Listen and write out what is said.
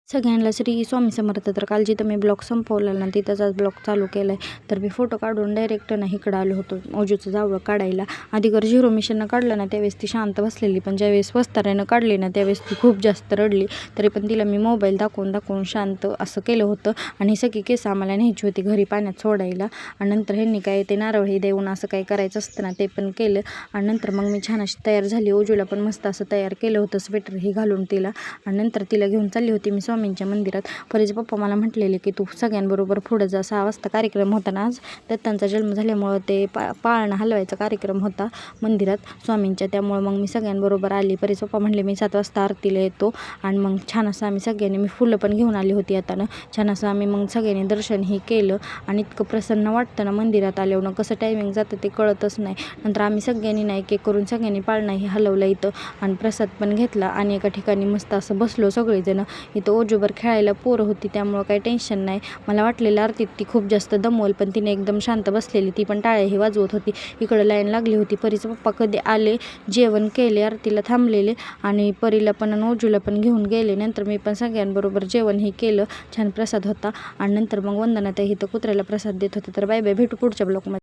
सगळ्यांना श्री स्वामी समर्थ. तर काल जिथं मी ब्लॉग संपवलेला ना तिथंच आज ब्लॉग चालू केला आहे. तर मी फोटो काढून डायरेक्ट ना इकडं आलो होतो ओजूचं जावळं काढायला. आधी झिरो मिशननं काढलं ना त्यावेळेस ती शांत बसलेली, पण ज्यावेळेस वस्ताऱ्यानं काढली ना त्यावेळेस ती खूप जास्त रडली. तरी पण तिला मी मोबाईल दाखवून शांत असं केलं होतं. आणि सगळी केस आम्हाला न्यायची होती घरी पाण्यात सोडायला. आणि नंतर ह्यांनी काय ते नारळ हे देऊन असं काही करायचं असतं ना ते पण केलं. आणि नंतर मग मी छान अशी तयार झाली. ओजूला पण मस्त असं तयार केलं होतं, स्वेटर हे घालून तिला. आणि नंतर तिला घेऊन चालली होती मी स्वामींच्या मंदिरात. परीचे पप्पा मला म्हटलेले की तू सगळ्यांबरोबर पुढं जा, 6 वाजता कार्यक्रम होता ना आज दत्तांचा जन्म झाल्यामुळं ते पाळणा हलवायचा कार्यक्रम होता मंदिरात स्वामींच्या, त्यामुळं मग मी सगळ्यांबरोबर आली. परीचे पप्पा म्हणले मी 7 वाजता आरतीला येतो. आणि मग छान असं आम्ही सगळ्यांनी, मी फुलं पण घेऊन आली होती येताना, छान असं आम्ही मग सगळ्यांनी दर्शनही केलं. आणि इतकं प्रसन्न वाटतं ना मंदिरात आल्यावर, कसं टायमिंग जातं ते कळतच नाही. नंतर आम्ही सगळ्यांनी नाही केक करून सगळ्यांनी पाळणाही हलवला इथं आणि प्रसाद पण घेतला. आणि एका ठिकाणी मस्त असं बसलो सगळेजण. इथं ओजूबर खेळायला पोरं होती त्यामुळं काही टेन्शन नाही. मला वाटलेलं आरतीत ती खूप जास्त दमवल, पण तिने एकदम शांत बसलेली. ती पण टाळ्या हे वाजवत होती. इकडं लाईन लागली होती. परीचे पप्पा कधी आले, जेवण केले, आरतीला थांबलेले आणि परीला पण आणि ओजूला पण घेऊन गेले. नंतर मी पण सगळ्यांबरोबर जेवणही केलं. छान प्रसाद होता. आणि नंतर मग वंदनाताई इथं कुत्र्याला प्रसाद देत होते. तर बाय बाय, भेटू पुढच्या ब्लॉगमध्ये.